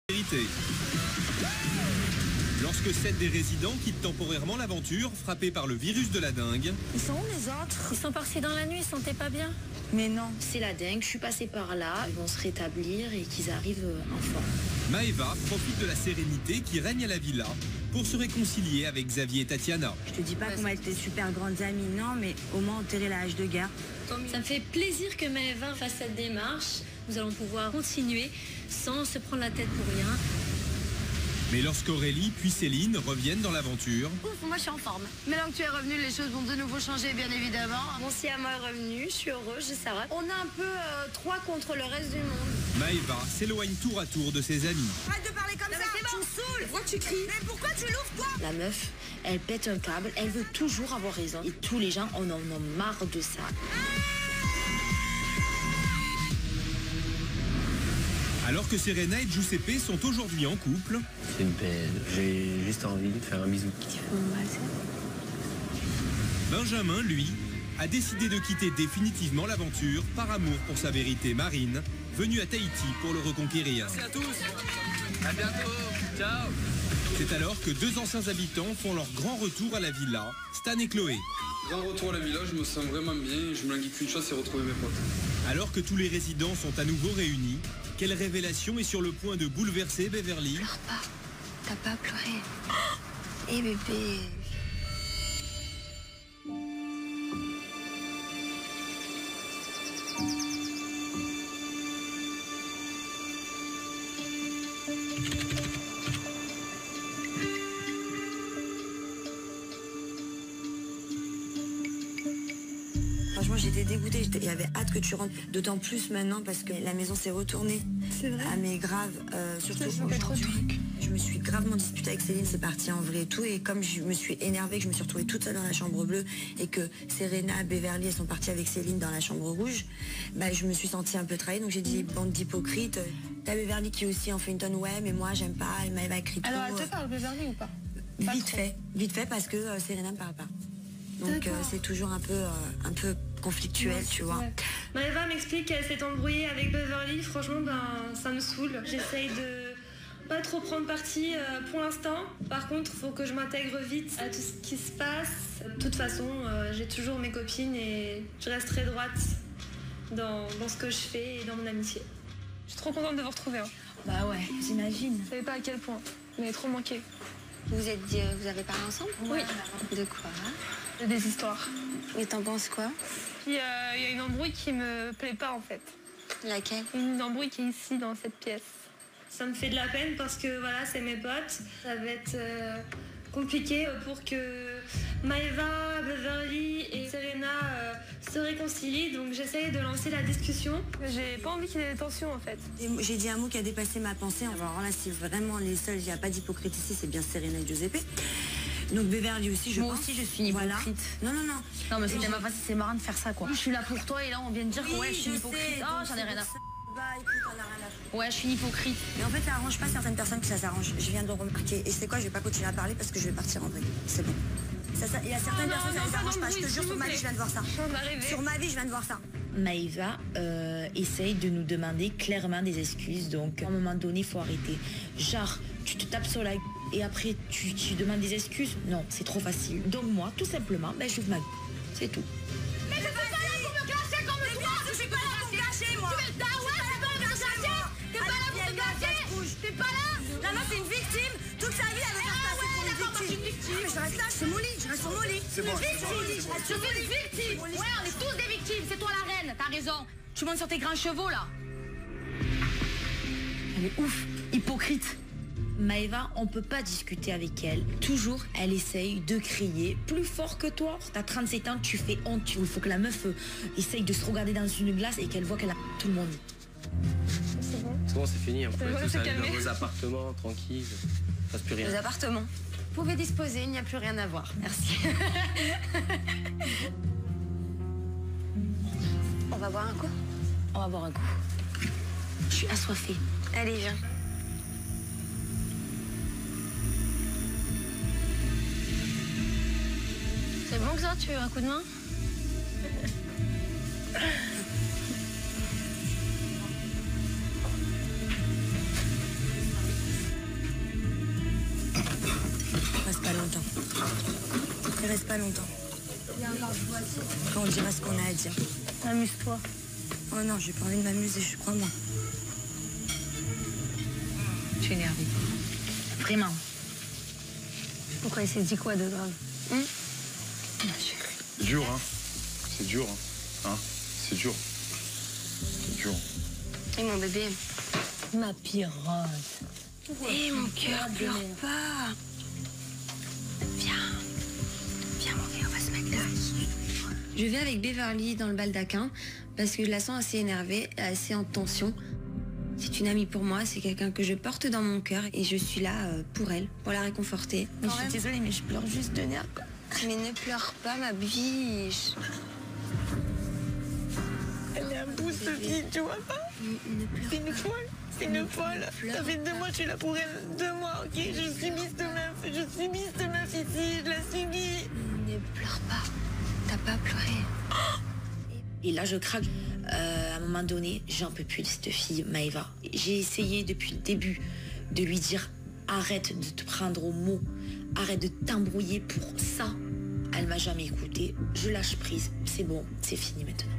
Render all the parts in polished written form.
Vérité. Lorsque 7 des résidents quittent temporairement l'aventure, frappés par le virus de la dengue. Ils sont où les autres? Ils sont partis dans la nuit, ils se sentaient pas bien. Mais non. C'est la dengue, je suis passée par là, ils vont se rétablir et qu'ils arrivent en forme. Maëva profite de la sérénité qui règne à la villa pour se réconcilier avec Xavier et Tatiana. Je te dis pas qu'on va être des super grandes amies, non, mais au moins enterrer la hache de guerre. Ça me fait plaisir que Maëva fasse cette démarche. Nous allons pouvoir continuer sans se prendre la tête pour rien. Mais lorsqu'Aurélie puis Céline reviennent dans l'aventure... Ouf, moi je suis en forme. Maintenant que tu es revenu, les choses vont de nouveau changer, bien évidemment. Mon siamois est revenu, je suis heureuse, je Sarah. On a un peu 3 contre le reste du monde. Maëva s'éloigne tour à tour de ses amis. Arrête de parler comme ça, mais tu me saoules. Pourquoi tu cries? Mais pourquoi tu l'ouvres, toi? La meuf, elle pète un câble, elle veut toujours avoir raison. Et tous les gens en ont marre de ça. Alors que Serena et Giuseppe sont aujourd'hui en couple... C'est belle, j'ai juste envie de faire un bisou. Benjamin, lui, a décidé de quitter définitivement l'aventure par amour pour sa vérité marine, venu à Tahiti pour le reconquérir. Merci à tous. À bientôt. Ciao. C'est alors que 2 anciens habitants font leur grand retour à la villa, Stan et Chloé. Grand retour à la villa, je me sens vraiment bien. Je me languis qu'une chose, c'est retrouver mes potes. Alors que tous les résidents sont à nouveau réunis, quelle révélation est sur le point de bouleverser Beverly? Pleure pas, t'as pas pleuré. Eh bébé. Franchement, j'étais dégoûtée. J'avais hâte que tu rentres. D'autant plus maintenant parce que la maison s'est retournée. C'est vrai. Ah, mais grave. Surtout aujourd'hui. Je me suis gravement disputée avec Céline. C'est parti en vrai et tout. Et comme je me suis énervée, que je me suis retrouvée toute seule dans la chambre bleue et que Serena, Beverly, elles sont parties avec Céline dans la chambre rouge, bah, je me suis sentie un peu trahie. Donc j'ai dit, bande d'hypocrites. T'as Beverly qui aussi en fait une tonne. Ouais, mais moi, j'aime pas. Elle m'a écrit trop. Alors elle te parle Beverly ou pas? Vite fait parce que Serena me parle pas. Donc c'est toujours un peu conflictuel, tu vois. Maëva m'explique qu'elle s'est embrouillée avec Beverly. Franchement, ça me saoule. J'essaye de pas trop prendre parti pour l'instant. Par contre, il faut que je m'intègre vite à tout ce qui se passe. De toute façon, j'ai toujours mes copines et je resterai droite dans ce que je fais et dans mon amitié. Je suis trop contente de vous retrouver. Hein. Bah ouais, j'imagine. Vous savez pas à quel point. Vous m'avez trop manqué. Vous avez parlé ensemble? Oui. De quoi? Des histoires. Et t'en penses quoi? Il y a une embrouille qui me plaît pas en fait. Laquelle? Une embrouille qui est ici dans cette pièce. Ça me fait de la peine parce que voilà, c'est mes potes. Ça va être compliqué pour que Maëva, Beverly et Serena se réconcilient. Donc j'essaye de lancer la discussion. J'ai pas envie qu'il y ait des tensions en fait. J'ai dit un mot qui a dépassé ma pensée. Alors là, c'est vraiment les seuls, il n'y a pas d'hypocrite ici, c'est bien Serena et Giuseppe. Donc Beverly aussi, je pense. Moi aussi, je suis une hypocrite. Voilà. Non. Non, mais c'était ma façon, c'est marrant de faire ça, quoi. Je suis là pour toi et là, on vient de dire que ouais, je suis une hypocrite. Oh, j'en ai rien à foutre. Bah écoute, on a rien à foutre. Ouais, je suis une hypocrite. Mais en fait, ça arrange pas certaines personnes que ça s'arrange. Je viens de le remarquer. Et c'est quoi, je vais pas continuer à parler parce que je vais partir en vrai. C'est bon. Il y a certaines personnes ça les arrange pas. Je te jure, sur ma vie, je viens de voir ça. Sur ma vie, je viens de voir ça. Maëva essaye de nous demander clairement des excuses. Donc, à un moment donné, il faut arrêter. Genre, tu te tapes sur la gueule et après, tu demandes des excuses. Non, c'est trop facile. Donc, moi, tout simplement, j'ouvre ma gueule. C'est tout. Mais je suis pas là pour me clasher comme toi! Je suis pas là pour me cacher, moi! Tu es là, ouais, c'est pas pour me clasher! T'es pas là pour te clasher! T'es pas là! La meuf, c'est une victime! Toute sa vie, elle veut faire passer pour une victime! Mais je reste là, je suis molly, je reste sur mon lit! C'est bon. Je suis une victime! Ouais, on est tous des victimes, c'est toi la reine, t'as raison! Tu montes sur tes grands chevaux, là! Elle est ouf, hypocrite. Maëva, on peut pas discuter avec elle. Toujours, elle essaye de crier plus fort que toi. T'as 37 ans, tu fais honte. Il faut que la meuf essaye de se regarder dans une glace et qu'elle voit qu'elle a tout le monde. C'est bon. C'est bon, c'est fini. On peut bon, tous c'est aller calmé. dans vos appartements, tranquilles. Il passe plus rien. Les appartements. Vous pouvez disposer, il n'y a plus rien à voir. Merci. On va boire un coup? On va boire un coup. Je suis assoiffée. Allez, viens. C'est bon que ça, tu veux un coup de main? Il reste pas longtemps. Quand on dira ce qu'on a à dire. Amuse-toi. Oh non, j'ai pas envie de m'amuser, je crois moi. Je suis énervée. Vraiment. Pourquoi il s'est dit quoi de grave? C'est dur, hein. C'est dur, hein. C'est dur. C'est dur. Et mon bébé? Ma pirotte. Eh mon cœur, pleure pas. Viens. Viens mon cœur, on va se mettre là. Je vais avec Beverly dans le baldaquin parce que je la sens assez énervée, assez en tension. C'est une amie pour moi, c'est quelqu'un que je porte dans mon cœur et je suis là pour elle, pour la réconforter. Mais je suis désolée, mais je pleure juste de nerfs. Mais ne pleure pas, ma biche. Elle est un bout de fille, tu vois pas? C'est une folle. C'est une folle. Ça fait 2 mois que je suis là pour elle. 2 mois, ok? Je subis cette meuf. Je subis cette meuf ici. Je la subis. Ne pleure pas. T'as pas pleuré. Et là, je craque. À un moment donné, j'en peux plus de cette fille, Maëva. J'ai essayé depuis le début de lui dire arrête de te prendre au mot, arrête de t'embrouiller pour ça. Elle m'a jamais écoutée. Je lâche prise. C'est bon, c'est fini maintenant.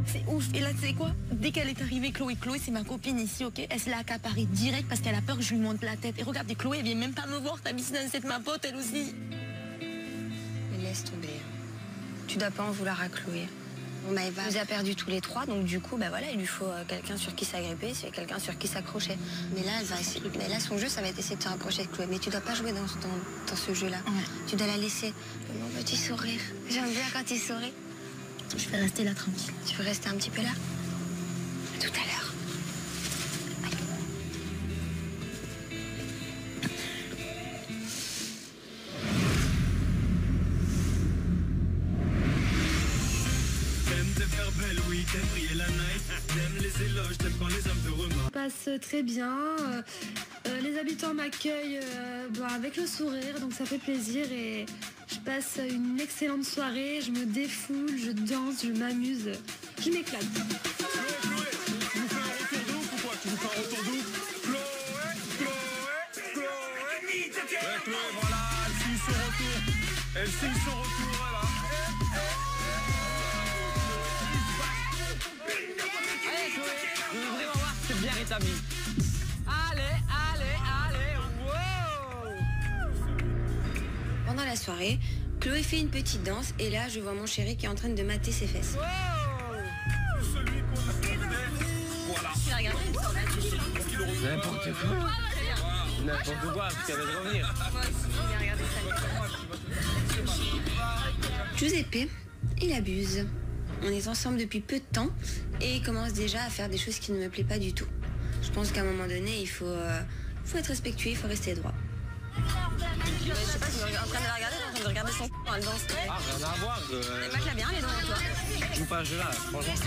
C'est ouf. Et là, tu sais quoi? Dès qu'elle est arrivée, Chloé, c'est ma copine ici, ok? Elle se l'a accaparée direct parce qu'elle a peur que je lui monte la tête. Et regardez, Chloé, elle vient même pas me voir. T'as mis dans cette ma pote, elle aussi. Mais laisse tomber. Tu dois pas en vouloir à Chloé. Maëva nous a perdu tous les 3, donc du coup, bah voilà, il lui faut quelqu'un sur qui s'agripper, c'est quelqu'un sur qui s'accrocher. Mais là, elle va essayer. Mais là, son jeu, ça va être essayer de te rapprocher de Chloé. Mais tu dois pas jouer dans ce jeu-là. Ouais. Tu dois la laisser. Mon petit sourire. J'aime bien quand il sourit. Je vais rester là tranquille. Tu veux rester un petit peu là? À tout à l'heure. Passe très bien. Les habitants m'accueillent avec le sourire, donc ça fait plaisir et je passe une excellente soirée. Je me défoule, je danse, je m'amuse, je m'éclate. Chloé, tu nous fais un retour de ouf ou quoi? Tu nous fais un retour de ouf? Chloé. Ouais, Chloé, voilà, elle signe son retour. Elle signe son retour, là. Allez, Chloé, je veux vraiment voir si c'est bien rétabli. Allez, wow! Pendant la soirée, Chloé fait une petite danse et là, je vois mon chéri qui est en train de mater ses fesses. Wow! Celui qu'on a voilà. Tu l'as regardé, il me semble. N'importe quoi. N'importe quoi, parce qu'elle va revenir. Giuseppe, il abuse. On est ensemble depuis peu de temps et il commence déjà à faire des choses qui ne me plaisent pas du tout. Je pense qu'à un moment donné, il faut être respectueux, il faut rester droit. Je sais pas si tu es en train de la regarder, en train de regarder son quand elle danse. Ah, rien à voir. Les mecs là bien, les dents, toi. Je joue pas à ce jeu-là, franchement. Je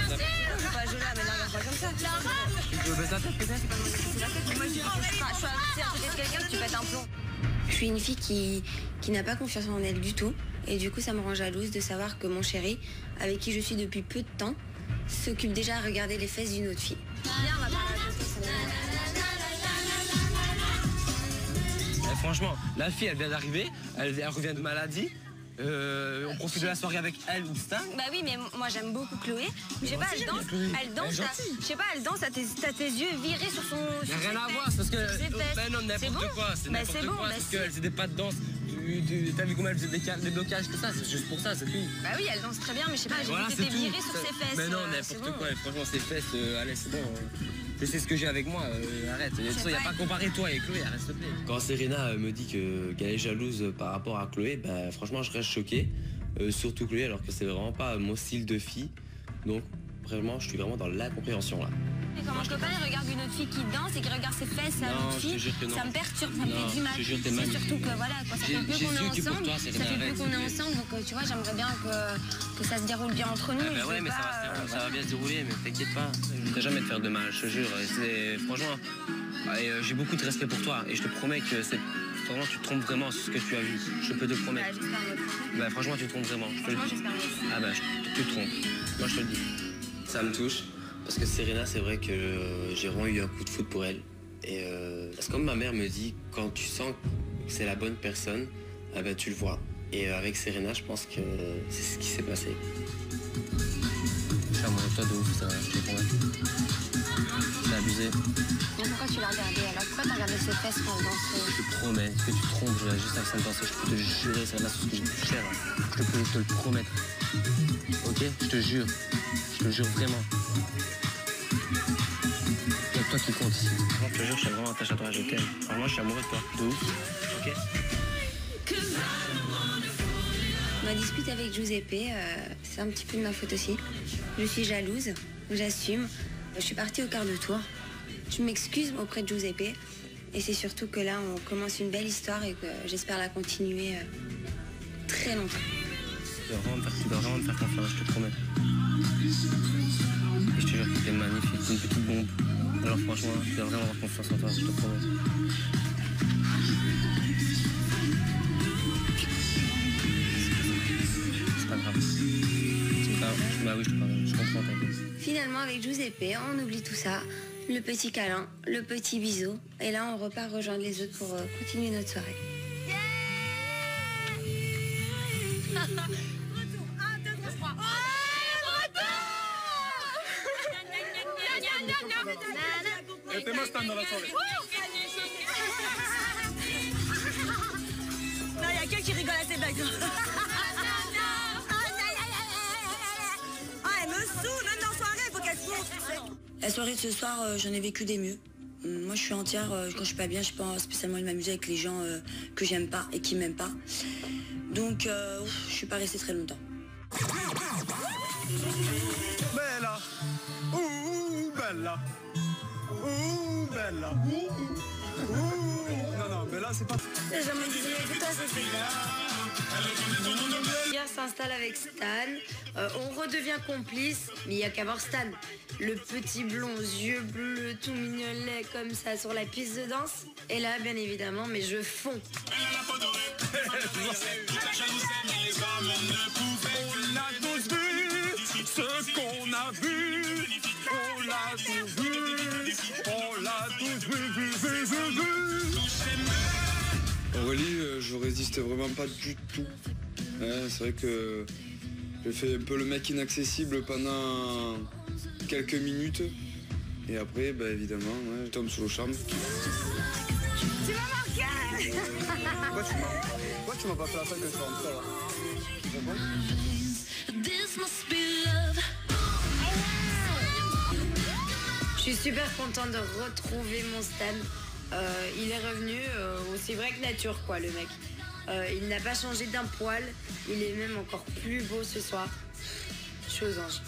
joue pas à ce jeu-là, mais là, regarde pas comme ça. Tu veux baisser la tête peut-être? Moi, je suis à côté de quelqu'un, tu pètes un plomb. Je suis une fille qui n'a pas confiance en elle du tout. Et du coup, ça me rend jalouse de savoir que mon chéri, avec qui je suis depuis peu de temps, s'occupe déjà à regarder les fesses d'une autre fille. Viens, on va parler à Franchement, la fille, elle vient d'arriver, elle revient de maladie. On profite de la soirée avec elle ou Stan. Bah oui, mais moi j'aime beaucoup Chloé. Je sais pas, elle danse, je sais pas, elle danse, t'as tes yeux virés sur son. Y'a rien à voir, c'est parce que. Ben non, n'importe quoi, c'est n'importe quoi. Parce qu'elle faisait des pas de danse. T'as vu comment elle faisait des blocages, tout ça, c'est juste pour ça, c'est tout. Bah oui, elle danse très bien, mais je sais pas, j'ai vu que t'étais viré sur ses fesses. Mais non, n'importe quoi, franchement, ses fesses, allez, c'est bon. Je sais ce que j'ai avec moi, arrête. Il n'y a pas comparé toi et Chloé, arrête s'il te plaît. Quand Serena me dit qu'elle est jalouse par rapport à Chloé, ben franchement je reste choqué. Surtout Chloé, alors que c'est vraiment pas mon style de fille. Donc vraiment, je suis vraiment dans l'incompréhension là. Et quand mon copain regarde une autre fille qui danse et qui regarde ses fesses à une autre fille, ça me perturbe, ça me fait du mal. C'est surtout que voilà, quoi, ça fait plus qu'on est ensemble. Ça fait plus qu'on est ensemble, donc tu vois, j'aimerais bien que ça se déroule bien entre nous. Ah bah ouais, mais ça va bien se dérouler, mais t'inquiète pas. Je ne voudrais jamais te faire de mal, je te jure. Franchement, j'ai beaucoup de respect pour toi et je te promets que vraiment, tu te trompes vraiment sur ce que tu as vu. Je peux te promettre. Bah, j'espère. Bah, franchement, tu te trompes vraiment. Je te le dis. J'espère. Ah bah, tu te trompes. Moi, je te le dis. Ça me touche. Parce que Serena, c'est vrai que j'ai vraiment eu un coup de foudre pour elle. Et parce que comme ma mère me dit, quand tu sens que c'est la bonne personne, ah bah tu le vois. Et avec Serena, je pense que c'est ce qui s'est passé. Je suis amoureux de toi de ouf, ça, je te promets. C'est abusé. Mais pourquoi tu l'as regardé alors? Pourquoi t'as regardé ses fesses quand elle dansait? Je te promets que tu te trompes, je juste avant de danser, je peux te jurer, c'est la sur ce que j'ai plus cher. Je peux te le promettre. Ok? Je te jure vraiment. Il y a que toi qui compte ici. Je te jure, je suis vraiment attaché à toi, je t'aime. Alors moi, je suis amoureux de toi, de ouf. Ok? Ma dispute avec Giuseppe, c'est un petit peu de ma faute aussi. Je suis jalouse, j'assume. Je suis partie au quart de tour. Je m'excuse auprès de Giuseppe. Et c'est surtout que là, on commence une belle histoire et que j'espère la continuer très longtemps. Tu dois vraiment me faire confiance, je te promets. Et je te jure que t'es magnifique, t'es une petite bombe. Alors franchement, tu dois vraiment avoir confiance en toi, je te promets. C'est pas grave. Bah oui, je te pardonne, je comprends, t'inquiète. Finalement, avec Giuseppe, on oublie tout ça. Le petit câlin, le petit bisou. Et là, on repart rejoindre les autres pour continuer notre soirée. Mettez-moi stand dans la soirée. Non, il y a que qui rigole à ces blagues. Ah, elle me saoule, même dans la soirée, il faut qu'elle se montre. La soirée de ce soir, j'en ai vécu des mieux. Moi, je suis entière. Quand je suis pas bien, je pense spécialement de m'amuser avec les gens que j'aime pas et qui m'aiment pas. Donc, je suis pas restée très longtemps. Bella. Ouh, bella. Ouh, bella. Non, non, Bella, c'est pas... Jamais dit que toi, c'est Pierre s'installe avec Stan. On redevient complice, mais il n'y a qu'à voir Stan. Le petit blond aux yeux bleus, tout mignonnet comme ça sur la piste de danse. Et là, bien évidemment, mais je fonds. On a tous vu ce qu'on a vu. On l'a tous vu. On l'a tous vu. Aurélie, je résiste vraiment pas du tout. Ouais, c'est vrai que j'ai fait un peu le mec inaccessible pendant quelques minutes. Et après, bah, évidemment, ouais, je tombe sous le charme. Tu m'as marqué. Pourquoi tu m'as pas fait la fête que je suis rentré là? Je suis super contente de retrouver mon Stan. Il est revenu aussi vrai que nature, quoi, le mec. Il n'a pas changé d'un poil. Il est même encore plus beau ce soir. Je suis aux anges.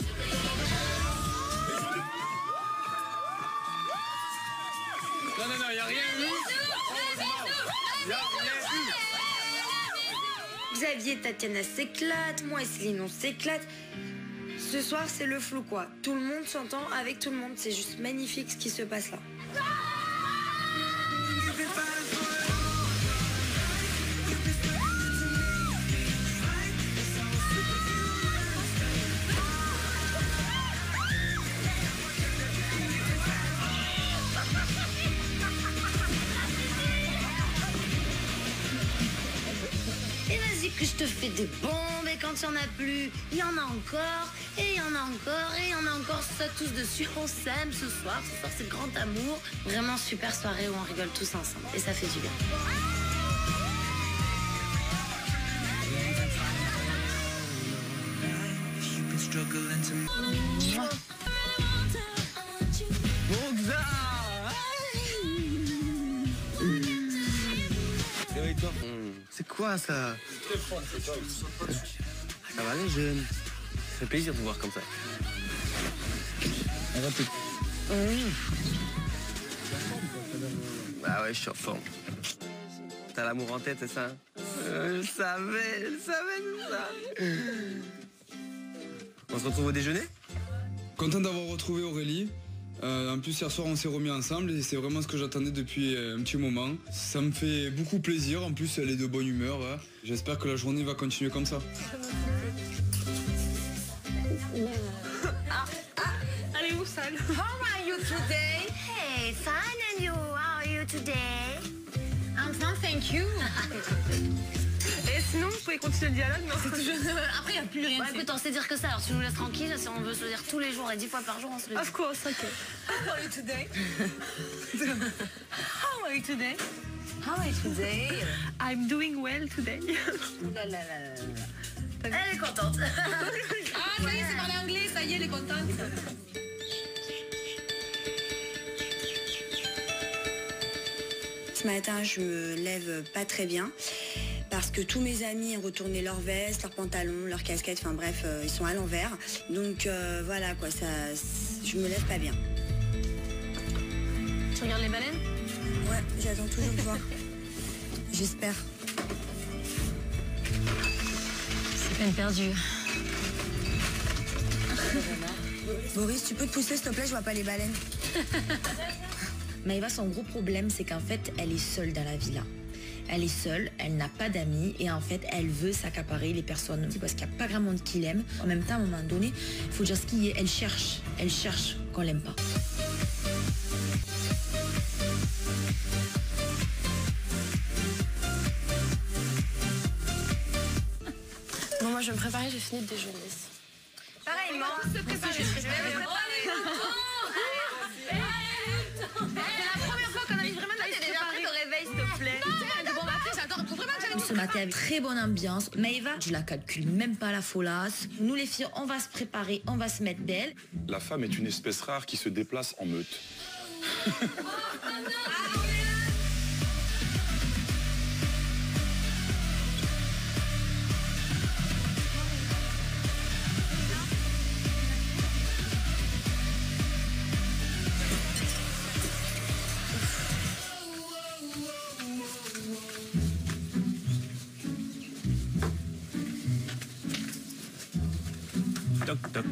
Non, y a rien eu. Y a rien eu. Xavier, Tatiana s'éclate, moi et Céline, on s'éclate. Ce soir, c'est le flou, quoi. Tout le monde s'entend avec tout le monde. C'est juste magnifique ce qui se passe là. Que je te fais des bombes et quand il n'y en a plus, il y en a encore, et il y en a encore, et il y en a encore, ça tous dessus, on s'aime ce soir c'est le grand amour. Vraiment super soirée où on rigole tous ensemble et ça fait du bien. Réveille-toi. C'est quoi ça? Ça va les jeunes? Ça fait plaisir de vous voir comme ça. Bah ouais, je suis en forme. T'as l'amour en tête, c'est ça? Je savais ça. On se retrouve au déjeuner? Content d'avoir retrouvé Aurélie. En plus, hier soir, on s'est remis ensemble et c'est vraiment ce que j'attendais depuis un petit moment. Ça me fait beaucoup plaisir. En plus, elle est de bonne humeur. Hein. J'espère que la journée va continuer comme ça. Allez où, Sal? How are you today? Hey, fine, and you? How are you today? I'm fine, thank you. Sinon, vous pouvez continuer le dialogue, mais c'est toujours... Après, il n'y a plus rien. Écoute, on sait dire que ça, alors tu nous laisses tranquille. Si on veut se le dire tous les jours et 10 fois par jour, on se le dit. Of course, ok. How are you today? How are you today? How are you today? I'm doing well today. Elle est contente. Ah, ça y est, c'est parler anglais, ça y est, elle est contente. Ce matin, je me lève pas très bien parce que tous mes amis ont retourné leurs vestes, leurs pantalons, leurs casquettes, enfin bref, ils sont à l'envers. Donc voilà quoi, je me lève pas bien. Tu regardes les baleines? Ouais, j'attends toujours de voir. J'espère. C'est peine perdue. Boris, tu peux te pousser s'il te plaît, je vois pas les baleines. Maëva, son gros problème, c'est qu'en fait, elle est seule dans la villa. Elle est seule, elle n'a pas d'amis et en fait, elle veut s'accaparer les personnes parce qu'il n'y a pas grand monde qui l'aime. En même temps, à un moment donné, il faut dire ce qu'il y est. Elle cherche qu'on l'aime pas. Bon, moi, je vais me préparer, j'ai fini de déjeuner. Pareillement. Se préparer. C'est la première fois qu'on a mis vraiment de la tête. T'es déjà prête au réveil, s'il te plaît. Bon, bah après, j'attends. Faut vraiment que j'aille. Ce matin, avec très bonne ambiance. Maëva, je la calcule même pas la folasse. Nous, les filles, on va se préparer, on va se mettre belle. La femme est une espèce rare qui se déplace en meute. Toc toc.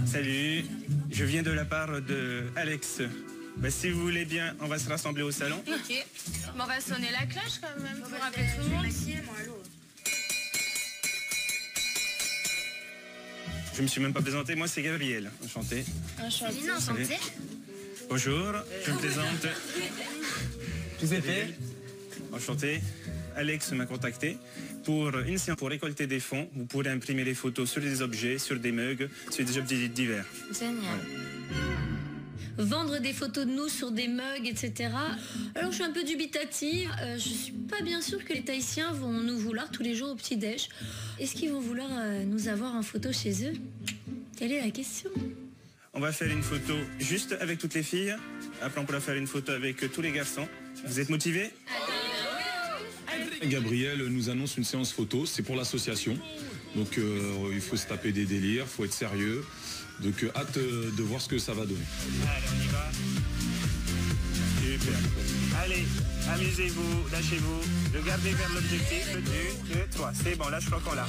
Salut, je viens de la part de Alex. Bah, si vous voulez bien, on va se rassembler au salon. Ok. Mais on va sonner la cloche quand même pour rappeler tout le monde. Je me suis même pas présenté, moi c'est Gabriel. Enchanté. Céline, enchantée. Bonjour, je me présente. Giuseppe. Enchanté. Alex m'a contacté pour une séance pour récolter des fonds. Vous pourrez imprimer les photos sur des objets, sur des mugs, sur des objets divers. Génial. Voilà. Vendre des photos de nous sur des mugs, etc. Alors je suis un peu dubitative. Je suis pas bien sûre que les Tahitiens vont nous vouloir tous les jours au petit-déj. Est-ce qu'ils vont vouloir nous avoir en photo chez eux? Quelle est la question? On va faire une photo juste avec toutes les filles. Après on pourra faire une photo avec tous les garçons. Vous êtes motivés? Gabriel nous annonce une séance photo, c'est pour l'association. Donc il faut se taper des délires, il faut être sérieux. Donc hâte de voir ce que ça va donner. Allez, on y va. Super. Allez, amusez-vous, lâchez-vous. Regardez vers l'objectif. 1, 2, 3. C'est bon, là je crois qu'on l'a.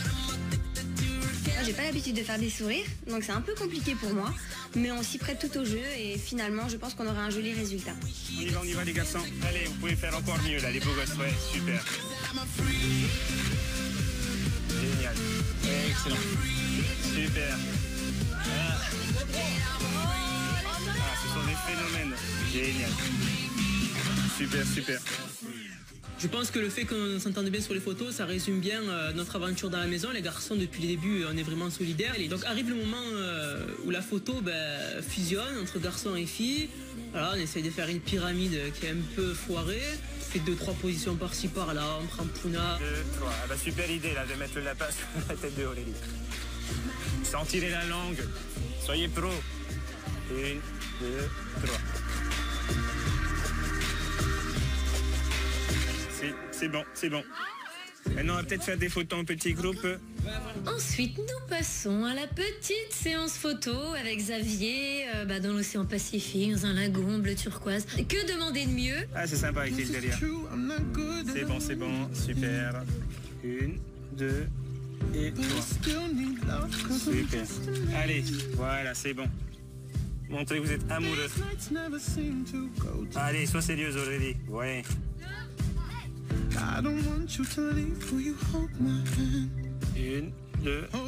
Moi, j'ai pas l'habitude de faire des sourires, donc c'est un peu compliqué pour moi. Mais on s'y prête tout au jeu et finalement, je pense qu'on aura un joli résultat. On y va les garçons. Allez, vous pouvez faire encore mieux là, les beaux gosses. Ouais, super. Génial. Excellent. Super. Ce sont des phénomènes. Génial. Super, super. Je pense que le fait qu'on s'entende bien sur les photos, ça résume bien notre aventure dans la maison. Les garçons, depuis le début, on est vraiment solidaires. Et donc arrive le moment où la photo fusionne entre garçons et filles. Voilà, on essaye de faire une pyramide qui est un peu foirée. On fait 2-3 positions par-ci par-là, on prend Puna. 2, 3. Ah bah, super idée là de mettre le lapin sur la tête de Aurélie. Sentirez la langue. Soyez pro. 1, 2, 3. C'est bon, c'est bon. Maintenant, on va peut-être faire des photos en petits groupes. Ensuite, nous passons à la petite séance photo avec Xavier dans l'océan Pacifique, dans un lagon bleu turquoise. Que demander de mieux? Ah, c'est sympa avec l'île derrière. C'est bon, super. 1, 2 et 3. Super. Allez, voilà, c'est bon. Montrez que vous êtes amoureux. Allez, sois sérieuse Aurélie. Ouais. 1, 2, 3.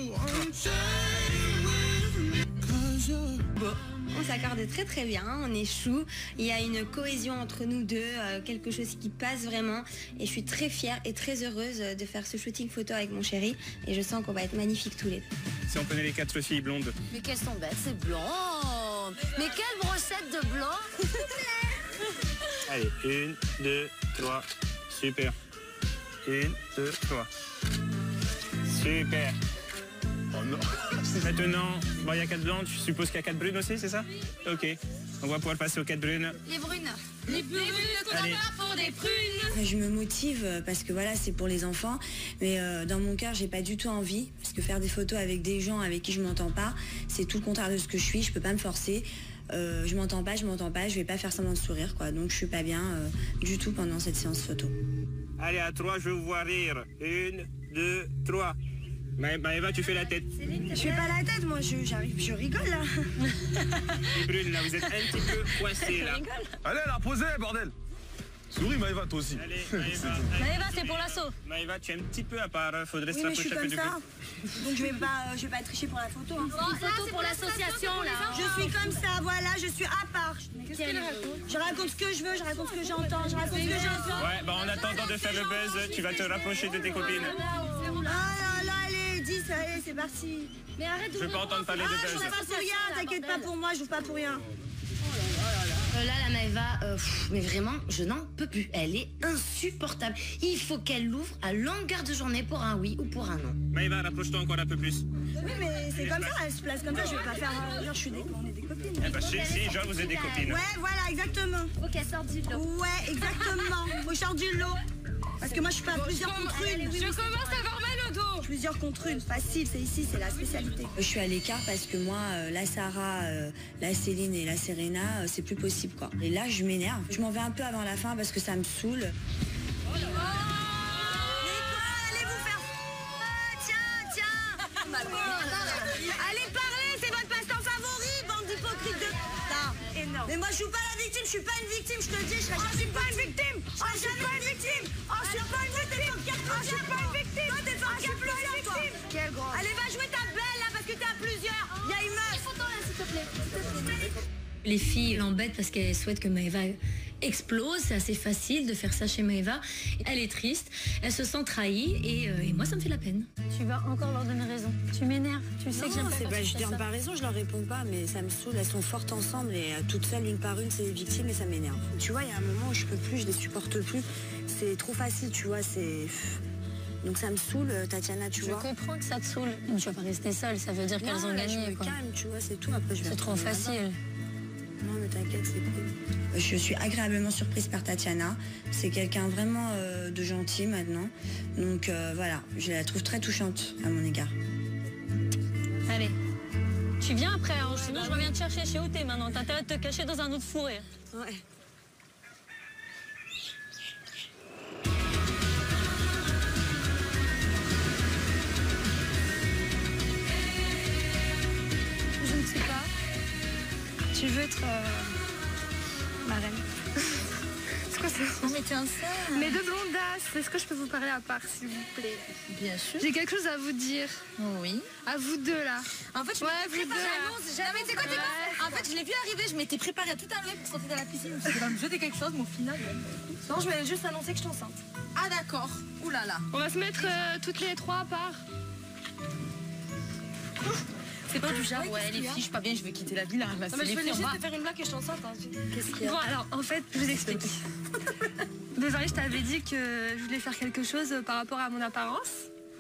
On s'accorde très très bien, on est chou. Il y a une cohésion entre nous deux, quelque chose qui passe vraiment. Et je suis très fière et très heureuse de faire ce shooting photo avec mon chéri. Et je sens qu'on va être magnifiques tous les deux. Si on connaît les 4 filles blondes. Mais qu'elles sont belles, c'est blonde. Mais quelle brochette de blanc. Allez, 1, 2, 3. Super. 1, 2, 3. Super. Oh non. Maintenant, bon, il y a 4 blancs, tu supposes qu'il y a 4 brunes aussi, c'est ça? Ok. On va pouvoir passer aux 4 brunes. Les brunes. Les brunes qu'on Allez. a pour des prunes. Je me motive parce que voilà, c'est pour les enfants, mais dans mon cœur, j'ai pas du tout envie, parce que faire des photos avec des gens avec qui je m'entends pas, c'est tout le contraire de ce que je suis, je peux pas me forcer. Je m'entends pas, je vais pas faire semblant de sourire, quoi. Donc je suis pas bien du tout pendant cette séance photo. Allez, à 3, je vais vous voir rire. 1, 2, 3. Maëva, tu fais la tête. Je fais pas la tête, moi, je rigole là. Les brunes, là, vous êtes un petit peu coincés, là. Allez, la posez, bordel. Souris, Maëva, toi aussi. Allez, Maëva. Maëva, c'est pour l'assaut. Maëva, tu es un petit peu à part, faudrait se Oui, mais je suis rapprocher un peu comme du ça. Donc je vais pas tricher pour la photo. Hein. Une photo pour l'association, là. Je suis comme ça, voilà, je suis à part. Je raconte ce que je veux, je raconte ce que j'entends, je raconte ce que j'entends. Ouais, bah en attendant de faire le buzz, tu vas te rapprocher de tes copines. Ah là là, allez, 10, allez, c'est parti. Mais arrête de Je veux pas entendre parler de Je buzz. joue pas pour rien, t'inquiète pas pour moi, je joue pas pour rien. Là, la Maëva, mais vraiment, je n'en peux plus. Elle est insupportable. Il faut qu'elle l'ouvre à longueur de journée pour un oui ou pour un non. Maëva, rapproche-toi encore un peu plus. Oui, mais c'est comme ça, elle se place comme ça, je vais pas faire genre, on est des copines. Eh bah, si, genre, vous êtes des copines. Ouais, voilà, exactement. Faut qu'elle sorte du lot. Ouais, exactement. Faut que je sorte du lot. Parce que moi, je suis pas plusieurs contre une. Je commence à avoir mal au dos. Plusieurs contre une, facile, c'est ici, c'est la spécialité. Je suis à l'écart parce que moi, la Sarah, la Céline et la Serena, c'est plus possible, quoi. Et là, je m'énerve. Je m'en vais un peu avant la fin parce que ça me saoule. Allez vous faire... tiens. Allez parler, c'est votre passe-temps favori, bande d'hypocrites de... Énorme. Mais moi, je suis pas la victime, je suis pas une victime, je te le dis, je serai jamais... Je suis pas une victime. Je suis pas une victime. Je suis pas une victime. Je suis pas une victime. Toi, t'es pas plusieurs, toi. Quelle grosse. Allez, va jouer ta belle, là, parce que t'es à plusieurs. Il y a une meuf. Photo, là, s'il te plaît. Les filles l'embêtent parce qu'elles souhaitent que Maëva explose. C'est assez facile de faire ça chez Maëva. Elle est triste, elle se sent trahie et moi ça me fait la peine. Tu vas encore leur donner raison. Tu m'énerves, tu sais que j'aime pas. Je donne pas raison, je leur réponds pas, mais ça me saoule. Elles sont fortes ensemble et toutes seules, une par une, c'est les victimes et ça m'énerve. Tu vois, il y a un moment où je peux plus, je les supporte plus. C'est trop facile, tu vois, c'est... Donc ça me saoule, Tatiana, tu vois. Je comprends que ça te saoule. Mais tu vas pas rester seule, ça veut dire qu'elles ont gagné. Je me calme, tu vois, c'est tout. Après, je vais c'est trop facile. Non, mais t'inquiète, c'est cool. Je suis agréablement surprise par Tatiana. C'est quelqu'un vraiment de gentil maintenant. Donc voilà, je la trouve très touchante à mon égard. Allez, tu viens après, hein, sinon je reviens te chercher chez OT maintenant. T'as intérêt de te cacher dans un autre fourré. Ouais. Je ne sais pas. Tu veux être ma reine. C'est quoi ça? Mais tiens ça. Mes deux blondasses, est-ce que je peux vous parler à part, s'il vous plaît? Bien sûr. J'ai quelque chose à vous dire. Oui. À vous deux, là. En fait, je m'étais préparée. Non, mais c'est quoi, En fait, je l'ai vu arriver, je m'étais préparée à tout enlever pour sortir de la piscine. Je vais me jeter quelque chose, mais au final... Non, je vais juste annoncer que je suis enceinte. Ah, d'accord. Ouh là là. On va se mettre toutes les trois à part. C'est pas du genre, ouais, les filles, je suis pas bien, je veux quitter la ville. Là, Non, mais je voulais juste te faire une blague et je suis enceinte. Hein. Qu'est-ce qu'il y a? Bon, alors, en fait, je vous explique. Désolée, je t'avais dit que je voulais faire quelque chose par rapport à mon apparence.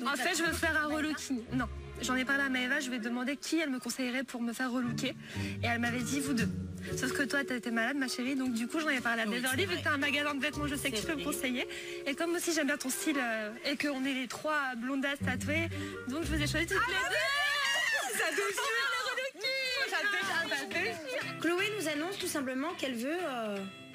En fait, je veux faire un relooking. Non, j'en ai parlé à Maëva, je lui ai demandé qui elle me conseillerait pour me faire relooker. Et elle m'avait dit, vous deux. Sauf que toi, t'étais malade, ma chérie, donc du coup, j'en ai parlé à Beverly. Vu que t'as un magasin de vêtements, je sais que tu peux me conseiller. Et comme aussi, j'aime bien ton style et qu'on est les trois blondasses tatouées, donc je vous ai choisi toutes les deux. Chloé nous annonce tout simplement qu'elle veut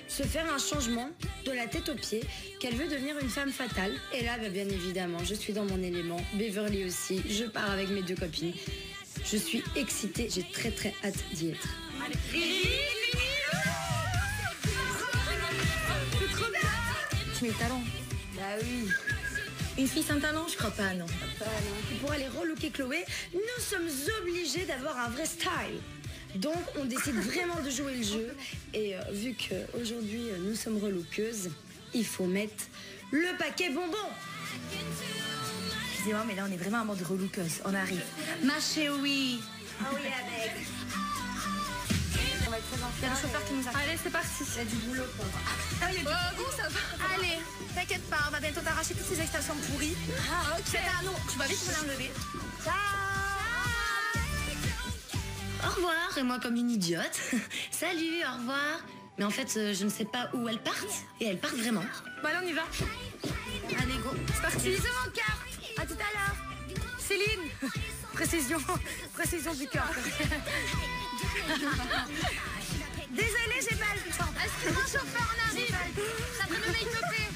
se faire un changement de la tête aux pieds, qu'elle veut devenir une femme fatale. Et là, bien évidemment, je suis dans mon élément. Beverly aussi, je pars avec mes deux copines. Je suis excitée, j'ai très très hâte d'y être. Tu mets talent. Bah oui. Une fille sans talent, je crois pas, non. Pour aller relooker Chloé, nous sommes obligés d'avoir un vrai style. Donc on décide vraiment de jouer le jeu. Et vu qu'aujourd'hui nous sommes relookeuses, il faut mettre le paquet bonbon. Excusez-moi, mais là on est vraiment en mode relookeuse. On arrive. Ma chérie. Ah oui, avec. On va être très en Il y a le chauffeur qui nous attend. Allez, c'est parti. Il y a du boulot pour moi. Bon, ça va. Allez, t'inquiète pas, on va bientôt t'arracher toutes ces extensions pourries. Ah, ok. C'est à nous, tu vas vite me l'enlever. Ciao. Au revoir. Et moi comme une idiote. Salut, au revoir. Mais en fait, je ne sais pas où elles partent. Et elles partent vraiment. Bon, allez, on y va. Allez, go. C'est parti. Bisous, mon cœur. À tout à l'heure. Céline. Précision du cœur. Désolée, j'ai pas le temps. Excuse-moi, chauffeur, on arrive. Ça peut me make-upper.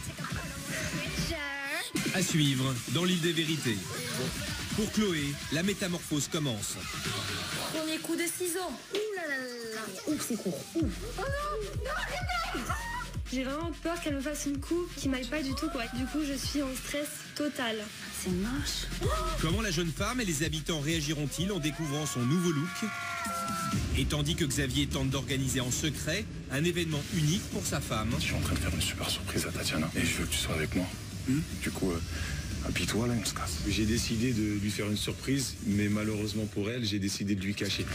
À suivre dans l'île des vérités. Pour Chloé, la métamorphose commence. Premier coup de ciseaux. Ouh là là là. Ouf, c'est court. Ouf. Oh non, arrêtez. J'ai vraiment peur qu'elle me fasse une coupe qui m'aille pas du tout, quoi. Du coup, je suis en stress total. C'est moche. Comment la jeune femme et les habitants réagiront-ils en découvrant son nouveau look? Et tandis que Xavier tente d'organiser en secret un événement unique pour sa femme. Je suis en train de faire une super surprise à Tatiana et je veux que tu sois avec moi. Du coup, habille-toi là, on se casse. J'ai décidé de lui faire une surprise, mais malheureusement pour elle, j'ai décidé de lui cacher.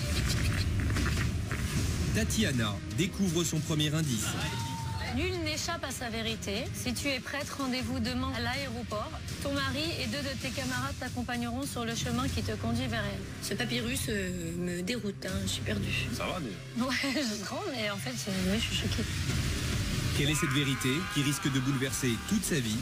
Tatiana découvre son premier indice. Nul n'échappe à sa vérité. Si tu es prête, rendez-vous demain à l'aéroport. Ton mari et 2 de tes camarades t'accompagneront sur le chemin qui te conduit vers elle. Ce papyrus me déroute, hein. Je suis perdue. Ça va, déjà? Ouais, je crois, mais en fait, oui, je suis choquée. Quelle est cette vérité qui risque de bouleverser toute sa vie?